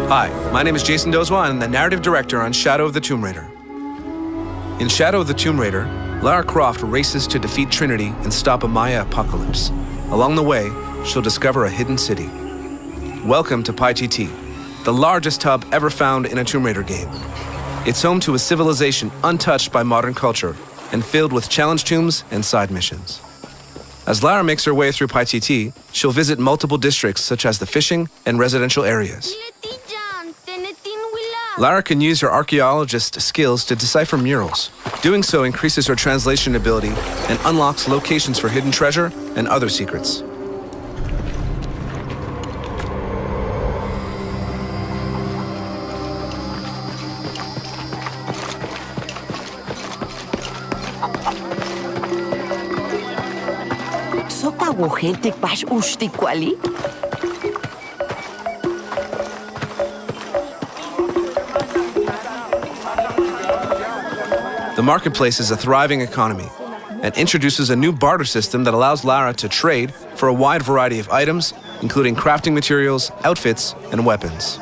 Hi, my name is Jason Dozois, and I'm the narrative director on Shadow of the Tomb Raider. In Shadow of the Tomb Raider, Lara Croft races to defeat Trinity and stop a Maya apocalypse. Along the way, she'll discover a hidden city. Welcome to PyTT, the largest hub ever found in a Tomb Raider game. It's home to a civilization untouched by modern culture and filled with challenge tombs and side missions. As Lara makes her way through PyTT, she'll visit multiple districts such as the fishing and residential areas. Lara can use her archaeologist skills to decipher murals. Doing so increases her translation ability and unlocks locations for hidden treasure and other secrets. The marketplace is a thriving economy and introduces a new barter system that allows Lara to trade for a wide variety of items, including crafting materials, outfits, and weapons.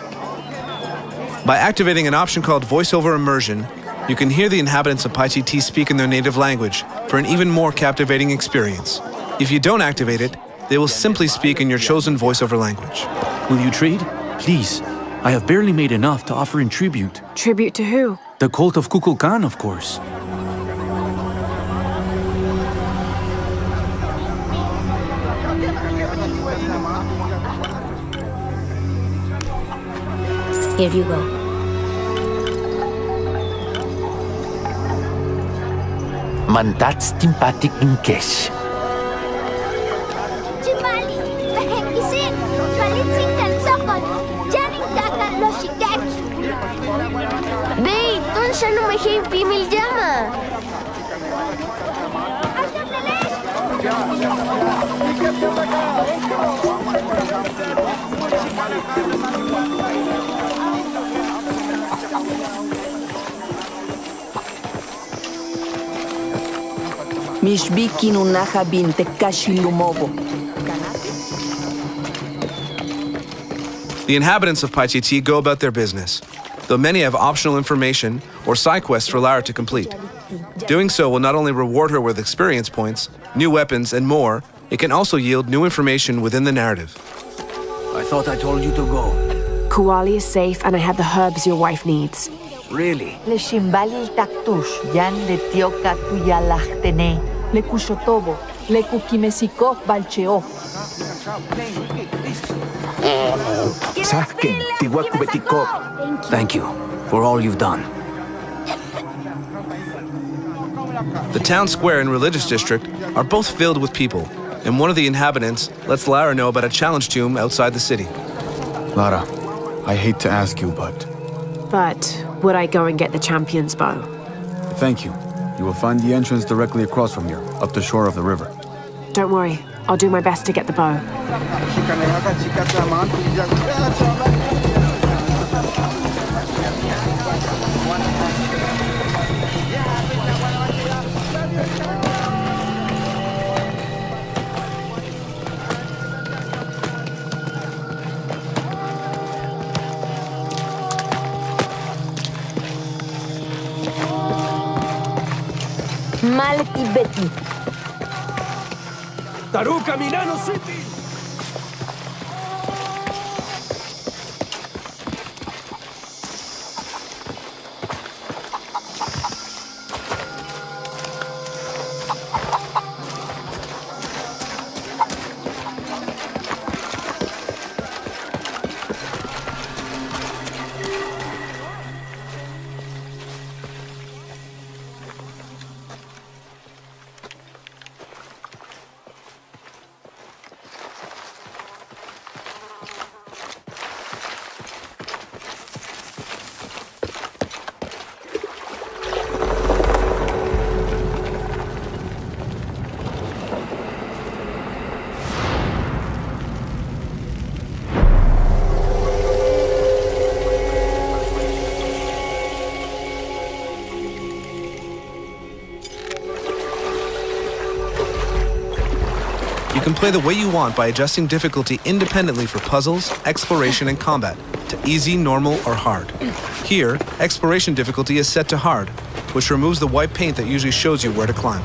By activating an option called voiceover immersion, you can hear the inhabitants of PyTT speak in their native language for an even more captivating experience. If you don't activate it, they will simply speak in your chosen voiceover language. Will you trade? Please. I have barely made enough to offer in tribute. Tribute to who? The cult of Kukulkan, of course. Here you go. Mandats timpatik in cash. Chimali, bahengisin, balitsin kan sokot, jaring dakan lo shikatsu. Bey, ton siya numahin pimil jama. Mishbiki nunaha binte kashilumobo. The inhabitants of PyTT go about their business, though many have optional information or side quests for Lara to complete. Doing so will not only reward her with experience points, new weapons, and more, it can also yield new information within the narrative. I thought I told you to go. Kuali is safe and I have the herbs your wife needs. Really? Le shimbali taktush, yan le tioka tuyalachtene. Le kushotobo, le kukimesiko balcheo. Thank you for all you've done. The town square and religious district are both filled with people, and one of the inhabitants lets Lara know about a challenge tomb outside the city. Lara, I hate to ask you, but would I go and get the champion's bow? thank you. You will find the entrance directly across from here, up the shore of the river. Don't worry, I'll do my best to get the bow. Malki Betty. Taruka Minano City! can play the way you want by adjusting difficulty independently for puzzles, exploration, and combat to easy, normal, or hard. Here, exploration difficulty is set to hard, which removes the white paint that usually shows you where to climb.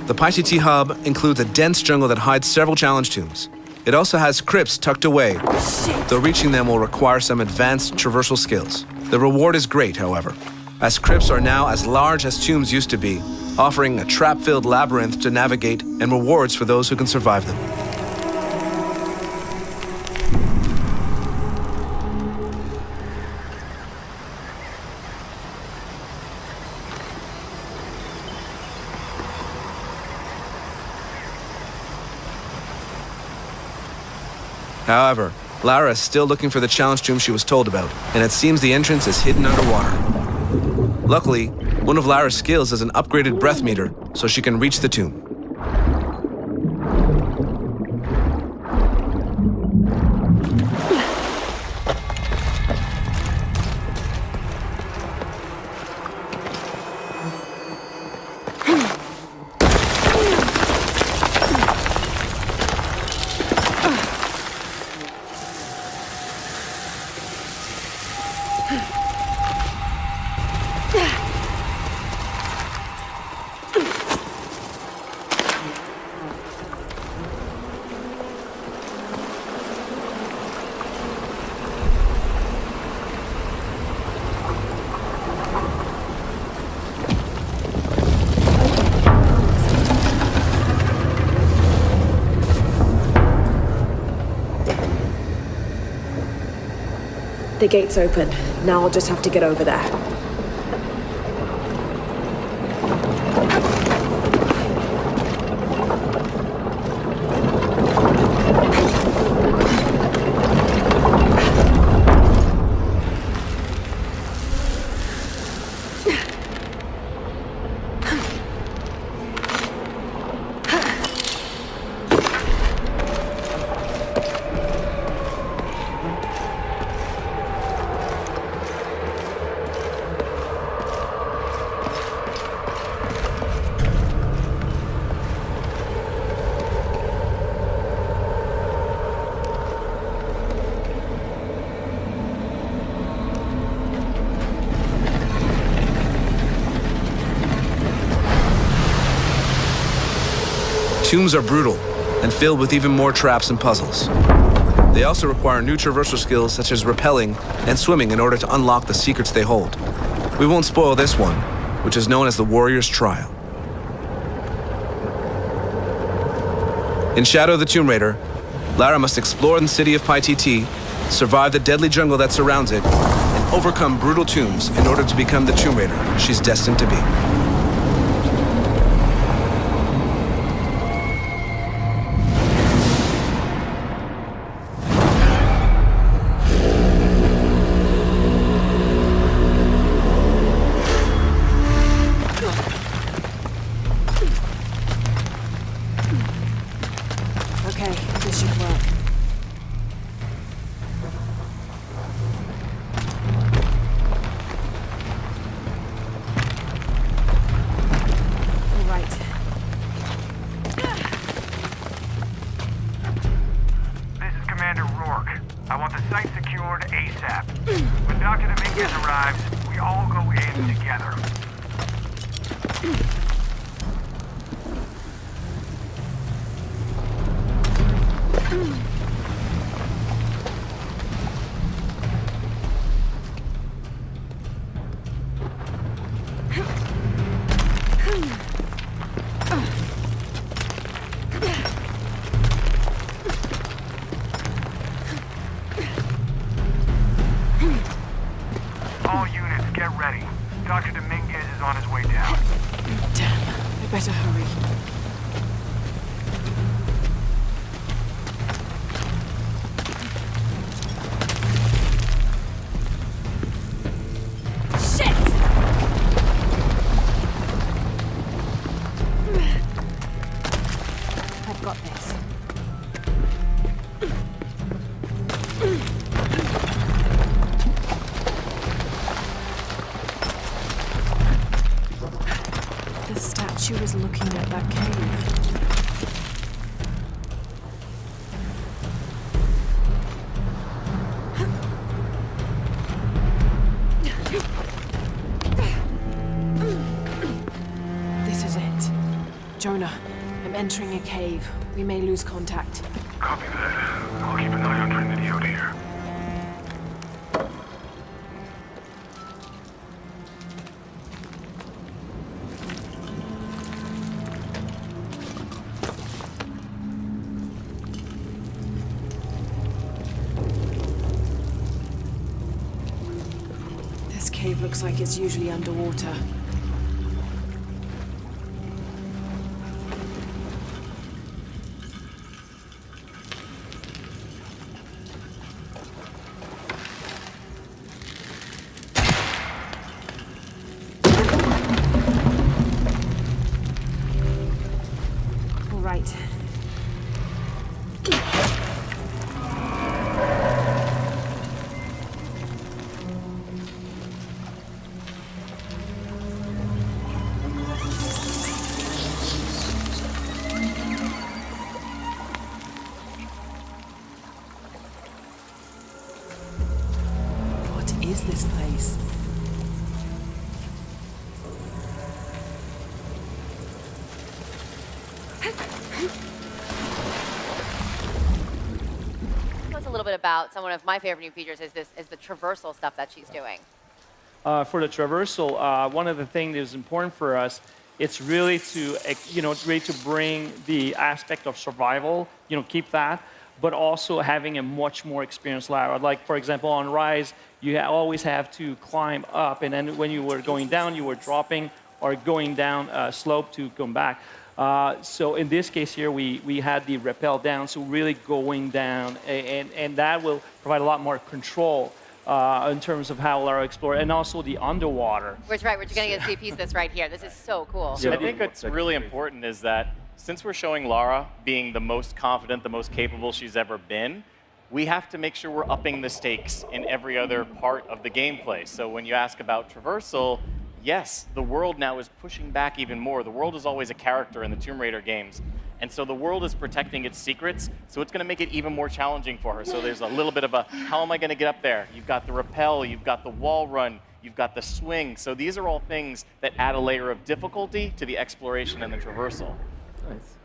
The PyTT hub includes a dense jungle that hides several challenge tombs. It also has crypts tucked away, though reaching them will require some advanced traversal skills. The reward is great, however, as crypts are now as large as tombs used to be, offering a trap-filled labyrinth to navigate and rewards for those who can survive them. However, Lara is still looking for the challenge tomb she was told about, and it seems the entrance is hidden underwater. Luckily, one of Lara's skills is an upgraded breath meter, so she can reach the tomb. The gate's open. Now I'll just have to get over there. Tombs are brutal and filled with even more traps and puzzles. They also require new traversal skills such as rappelling and swimming in order to unlock the secrets they hold. We won't spoil this one, which is known as the Warrior's Trial. In Shadow of the Tomb Raider, Lara must explore the city of PyTT, survive the deadly jungle that surrounds it, and overcome brutal tombs in order to become the Tomb Raider she's destined to be. Dr. Dominguez is on his way down. Damn, I better hurry. I've got this. The statue is looking at that cave. This is it. Jonah, I'm entering a cave. We may lose contact. Copy that. I'll keep an eye on Trinity out here. This cave looks like it's usually underwater. All right. What is this place? Tell us a little bit about one of my favorite new features is the traversal stuff that she's doing. For the traversal, one of the things that is important for us, it's really to, really to bring the aspect of survival, keep that, but also having a much more experienced ladder. Like, for example, on Rise, you always have to climb up, and then when you were going down, you were dropping or going down a slope to come back. So in this case here, we had the rappel down, so really going down, and that will provide a lot more control in terms of how Lara explored, and also the underwater. Which, right, we're going to get to see a piece of this right here. This is so cool. I think what's really important is that since we're showing Lara being the most confident, the most capable she's ever been, we have to make sure we're upping the stakes in every other part of the gameplay. So when you ask about traversal, yes, the world now is pushing back even more. The world is always a character in the Tomb Raider games. And so the world is protecting its secrets, so it's going to make it even more challenging for her. So there's a little bit of a, how am I going to get up there? You've got the rappel, you've got the wall run, you've got the swing. So these are all things that add a layer of difficulty to the exploration and the traversal. Nice.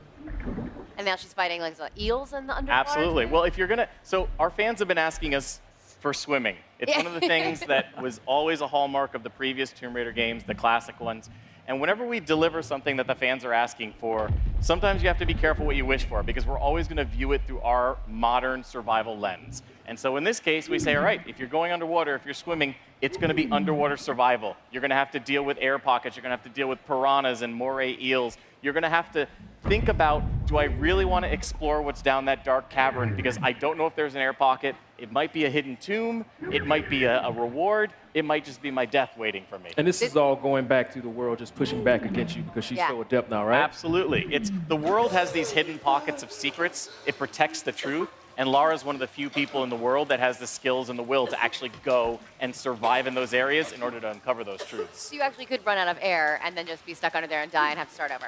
And now she's fighting like eels in the underwater? Absolutely. Well, if you're going to, so our fans have been asking us for swimming. It's one of the things that was always a hallmark of the previous Tomb Raider games, the classic ones. And whenever we deliver something that the fans are asking for, sometimes you have to be careful what you wish for, because we're always going to view it through our modern survival lens. And so in this case, we say, all right, if you're going underwater, if you're swimming, it's going to be underwater survival. You're going to have to deal with air pockets. You're going to have to deal with piranhas and moray eels. You're going to have to think about, do I really want to explore what's down that dark cavern? Because I don't know if there's an air pocket. It might be a hidden tomb. It might be a reward. It might just be my death waiting for me. And this is all going back to the world just pushing back against you because she's so adept now, right? Absolutely. The world has these hidden pockets of secrets. It protects the truth. And Lara's one of the few people in the world that has the skills and the will to actually go and survive in those areas in order to uncover those truths. So you actually could run out of air and then just be stuck under there and die and have to start over.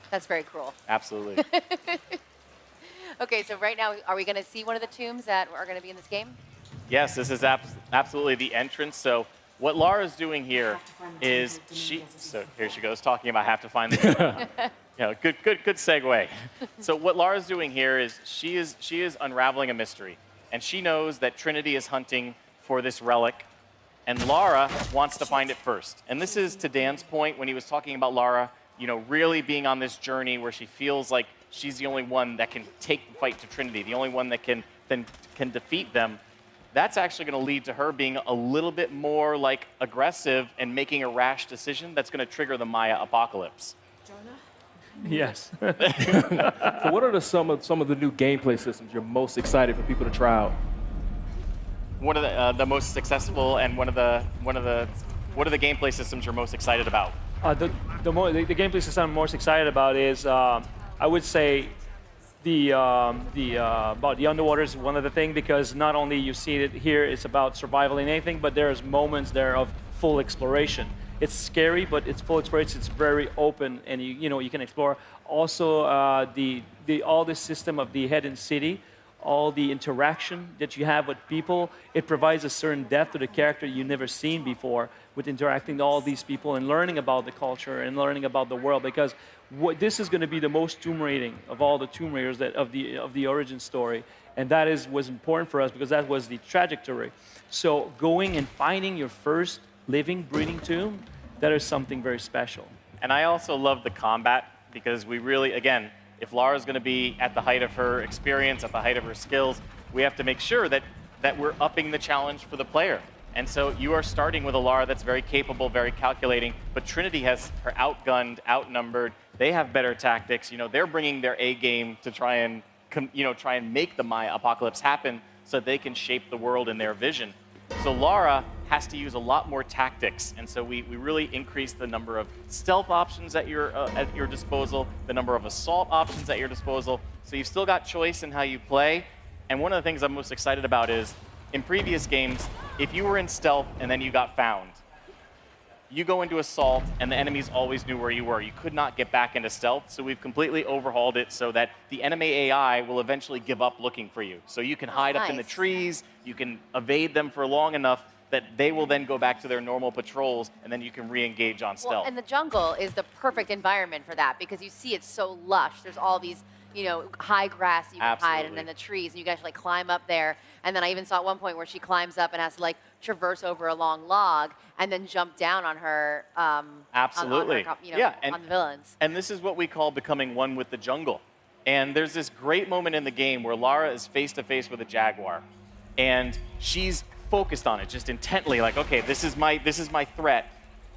That's very cruel. Absolutely. Okay, so right now, are we going to see one of the tombs that are going to be in this game? Yes, this is absolutely the entrance. So what Lara's doing here is so here she goes talking about have to find the good segue. So what Lara's doing here is she is unraveling a mystery, and she knows that Trinity is hunting for this relic, and Lara wants to find it first. And this is to Dan's point when he was talking about Lara, really being on this journey where she feels like she's the only one that can take the fight to Trinity, the only one that can defeat them. that's actually going to lead to her being a little bit more like aggressive and making a rash decision that's going to trigger the Maya apocalypse. Yes. So what are some of the new gameplay systems you're most excited for people to try out? What are the most successful and what are the gameplay systems you're most excited about? The gameplay system I'm most excited about is, I would say, about the underwater is one of the things, because not only you see it here, it's about survival and anything, but there's moments there of full exploration. It's scary, but it's full exploration. It's very open, and you can explore. Also, all the system of the hidden city, all the interaction that you have with people, it provides a certain depth to the character you've never seen before with interacting with all these people and learning about the culture and learning about the world, because this is going to be the most Tomb Raiding of all the Tomb Raiders of the origin story, and that was important for us because that was the trajectory. So going and finding your first living, breathing tomb, that is something very special. And I also love the combat because we really, again, if Lara's going to be at the height of her experience, at the height of her skills, we have to make sure that we're upping the challenge for the player. And so you are starting with a Lara that's very capable, very calculating, but Trinity has her outgunned, outnumbered. They have better tactics. They're bringing their A game to try and make the Maya apocalypse happen so they can shape the world in their vision. So Lara has to use a lot more tactics, and so we really increase the number of stealth options at your disposal, the number of assault options at your disposal. So you've still got choice in how you play. And one of the things I'm most excited about is, in previous games, if you were in stealth and then you got found, you go into assault and the enemies always knew where you were. You could not get back into stealth, so we've completely overhauled it so that the enemy AI will eventually give up looking for you. So you can hide up in the trees, you can evade them for long enough that they will then go back to their normal patrols, and then you can re-engage on stealth. Well, and the jungle is the perfect environment for that because you see it's so lush. There's all these, high grass you can hide, and then the trees, and you guys should climb up there. And then I even saw at one point where she climbs up and has to traverse over a long log and then jump down on her. Absolutely. On her, on the villains. And this is what we call becoming one with the jungle. And there's this great moment in the game where Lara is face to face with a jaguar, and she's focused on it just intently, okay, this is my threat.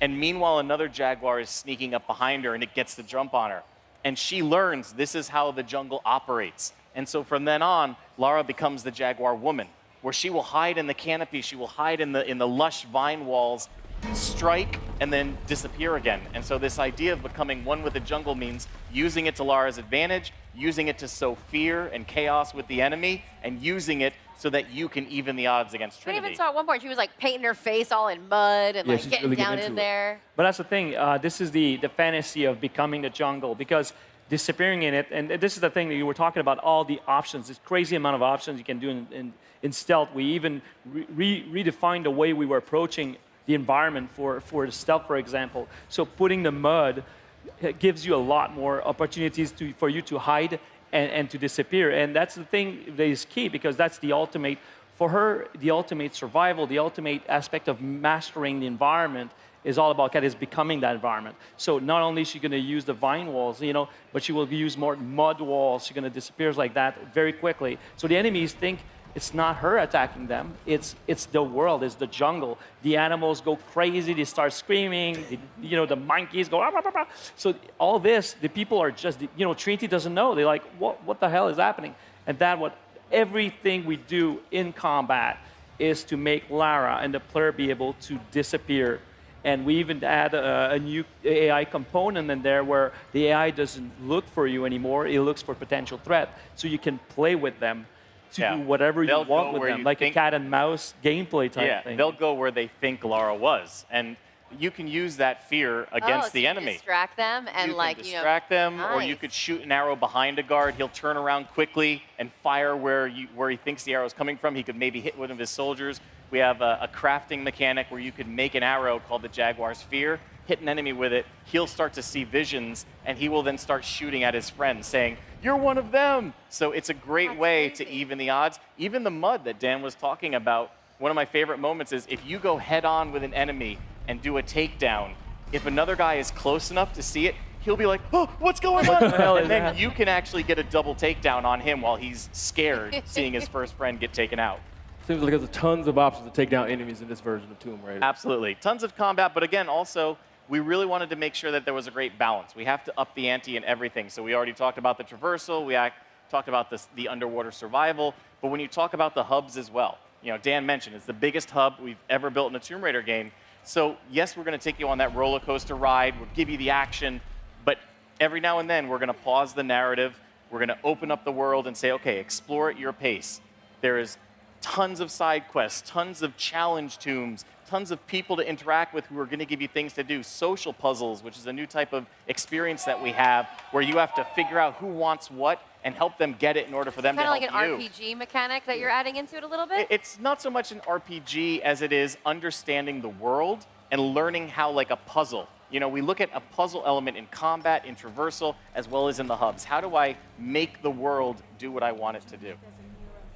And meanwhile, another jaguar is sneaking up behind her, and it gets the jump on her. And she learns this is how the jungle operates. And so from then on, Lara becomes the jaguar woman, where she will hide in the canopy, she will hide in the lush vine walls, strike, and then disappear again. And so this idea of becoming one with the jungle means using it to Lara's advantage, using it to sow fear and chaos with the enemy, and using it so that you can even the odds against Trinity. We even saw at one point she was painting her face all in mud and getting really down in there. But that's the thing. This is the fantasy of becoming the jungle, because disappearing in it, and this is the thing that you were talking about, all the options, this crazy amount of options you can do in stealth. We even redefined the way we were approaching the environment for the stealth, for example. So putting the mud gives you a lot more opportunities for you to hide and to disappear. And that's the thing that is key, because that's the ultimate, for her, the ultimate survival, the ultimate aspect of mastering the environment is all about is becoming that environment. So not only is she going to use the vine walls, but she will use more mud walls. She's going to disappear like that very quickly. So the enemies think it's not her attacking them. It's the world. It's the jungle. The animals go crazy. They start screaming. The monkeys go. Ah, ah, ah, ah. So all this, the people are just. Trinity doesn't know. They're like, what the hell is happening? And everything we do in combat is to make Lara and the player be able to disappear. And we even add a new AI component in there where the AI doesn't look for you anymore. It looks for potential threat. So you can play with them to do whatever you want with them, like a cat and mouse gameplay type thing. They'll go where they think Lara was. And you can use that fear against the enemy. Distract them and you can distract them, nice. Or you could shoot an arrow behind a guard. He'll turn around quickly and fire where he thinks the arrow is coming from. He could maybe hit one of his soldiers. We have a crafting mechanic where you could make an arrow called the Jaguar's Fear, hit an enemy with it, he'll start to see visions, and he will then start shooting at his friends, saying, "You're one of them!" So it's a great way to even the odds. Even the mud that Dan was talking about, one of my favorite moments is if you go head-on with an enemy and do a takedown, if another guy is close enough to see it, he'll be like, "Oh, what's going on?" And then you can actually get a double takedown on him while he's scared, seeing his first friend get taken out. Seems like there's tons of options to take down enemies in this version of Tomb Raider. Absolutely. Tons of combat, but again, also, we really wanted to make sure that there was a great balance. We have to up the ante in everything. So we already talked about the traversal, we talked about the underwater survival, but when you talk about the hubs as well, you know, Dan mentioned it's the biggest hub we've ever built in a Tomb Raider game. So yes, we're going to take you on that roller coaster ride, we'll give you the action, but every now and then we're going to pause the narrative, we're going to open up the world and say, okay, explore at your pace. There is tons of side quests, tons of challenge tombs, tons of people to interact with who are going to give you things to do, social puzzles, which is a new type of experience that we have, where you have to figure out who wants what and help them get it in order for them to help you. Kind of like an RPG mechanic that you're adding into it a little bit? It's not so much an RPG as it is understanding the world and learning how, like a puzzle. You know, we look at a puzzle element in combat, in traversal, as well as in the hubs. How do I make the world do what I want it to do?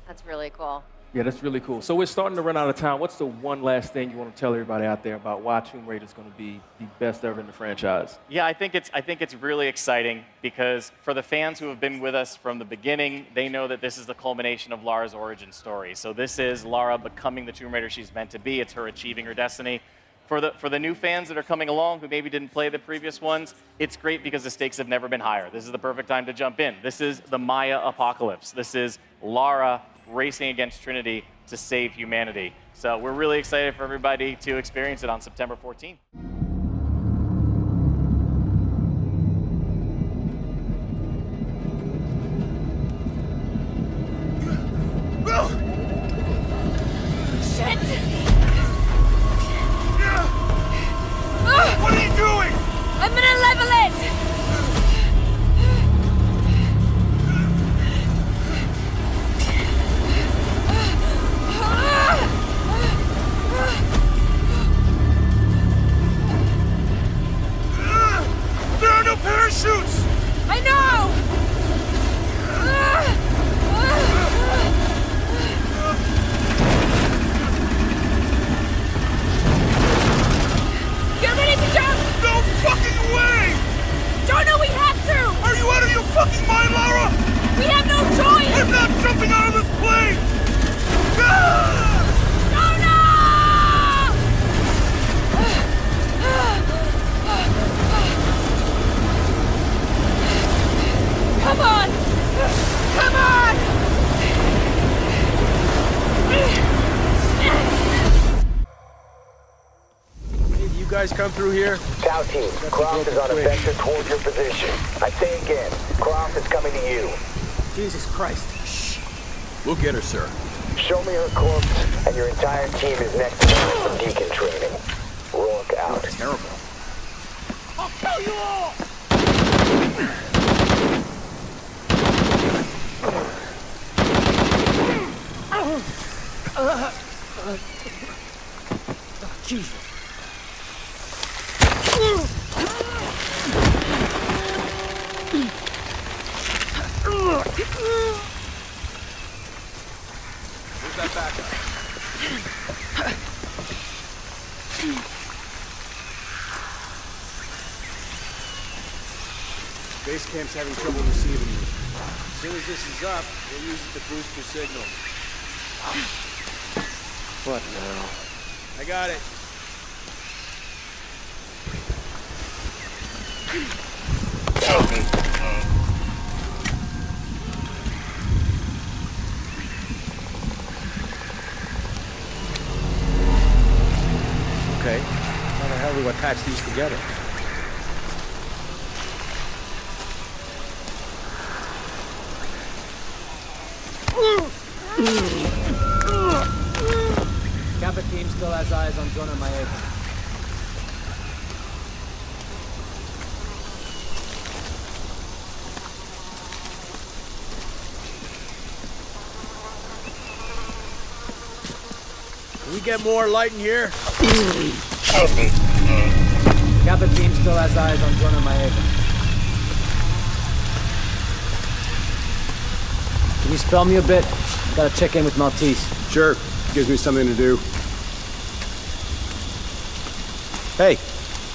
That's really cool. Yeah, that's really cool. So we're starting to run out of time. What's the one last thing you want to tell everybody out there about why Tomb Raider is going to be the best ever in the franchise? Yeah, I think it's really exciting because for the fans who have been with us from the beginning, they know that this is the culmination of Lara's origin story. So this is Lara becoming the Tomb Raider she's meant to be. It's her achieving her destiny. For the new fans that are coming along who maybe didn't play the previous ones, it's great because the stakes have never been higher. This is the perfect time to jump in. This is the Maya apocalypse. This is Lara racing against Trinity to save humanity. So we're really excited for everybody to experience it on September 14th. Shit! What are you doing? I'm gonna level it! There are no parachutes! I know! Get ready to jump! No fucking way! Jonah, we have to! Are you out of your fucking mind, Lara? We have no choice! I'm not jumping out of this plane! Ah! Come on! Come on! Hey, do you guys come through here? South team, Croft is on a vector toward your position. I say again, Croft is coming to you. Jesus Christ. Shh. We'll get her, sir. Show me her corpse, and your entire team is next to her for deacon training. Rourke out. Terrible. I'll kill you all! Jesus. Where's that backup? Base camp's having trouble receiving you. As soon as this is up, we'll use it to boost your signal. What now? I got it. Okay. How the hell do I patch these together? Kappa team still has eyes on Jonah Maeva. Can we get more light in here? Kappa team still has eyes on Jonah Maeva. Can you spell me a bit? Gotta check in with Maltese. Sure. Gives me something to do. Hey,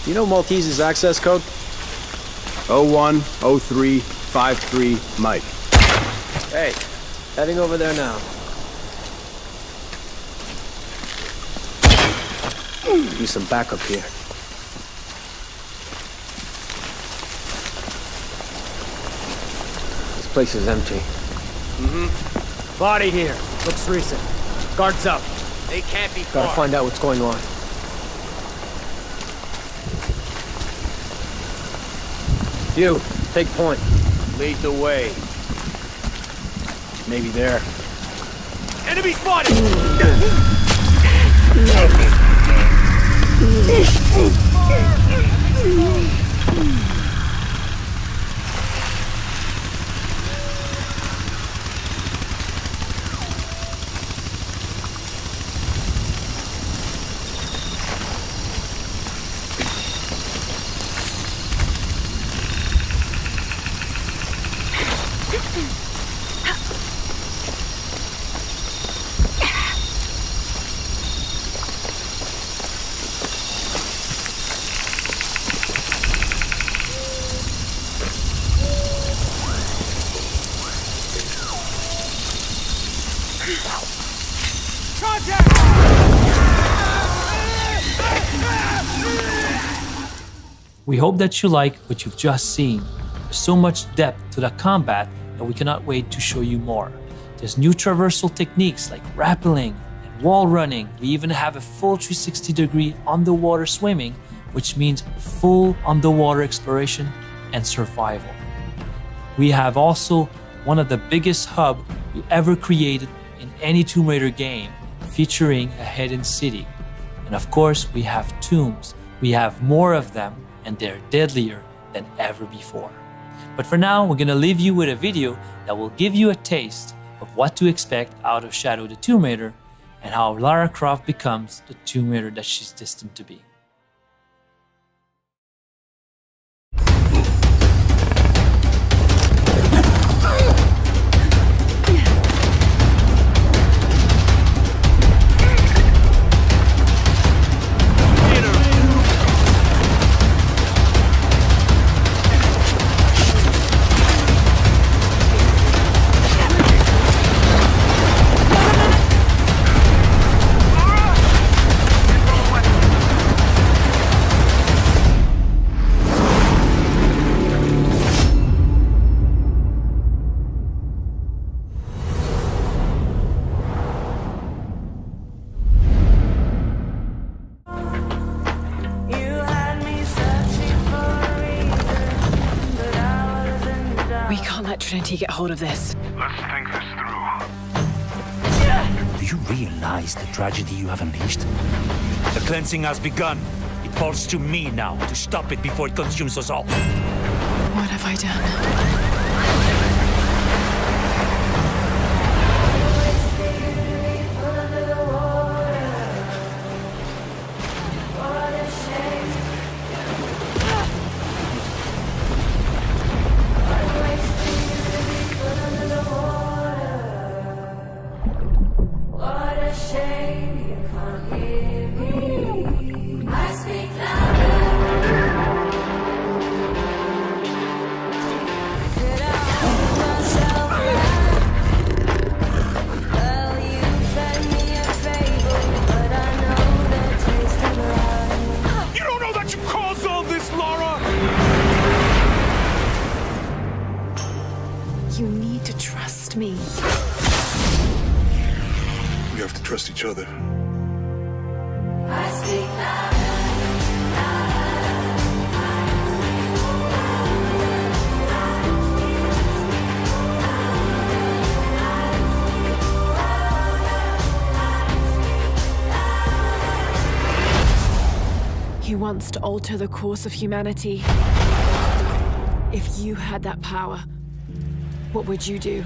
you know Maltese's access code? 010353 Mike. Hey, heading over there now. Use some backup here. This place is empty. Body here. Looks recent. Guards up. They can't be Gotta far. find out what's going on. You, take point. Lead the way. Maybe there. Enemy spotted! We hope that you like what you've just seen. There's so much depth to the combat that we cannot wait to show you more. There's new traversal techniques like rappelling and wall running. We even have a full 360-degree underwater swimming, which means full underwater exploration and survival. We have also one of the biggest hubs we ever created in any Tomb Raider game, featuring a hidden city. And of course, we have tombs. We have more of them, and they're deadlier than ever before. But for now, we're gonna leave you with a video that will give you a taste of what to expect out of Shadow the Tomb Raider and how Lara Croft becomes the Tomb Raider that she's destined to be. We can't let Trinity get hold of this. Let's think this through. Do you realize the tragedy you have unleashed? The cleansing has begun. It falls to me now to stop it before it consumes us all. What have I done? You need to trust me. We have to trust each other. He wants to alter the course of humanity. If you had that power, what would you do?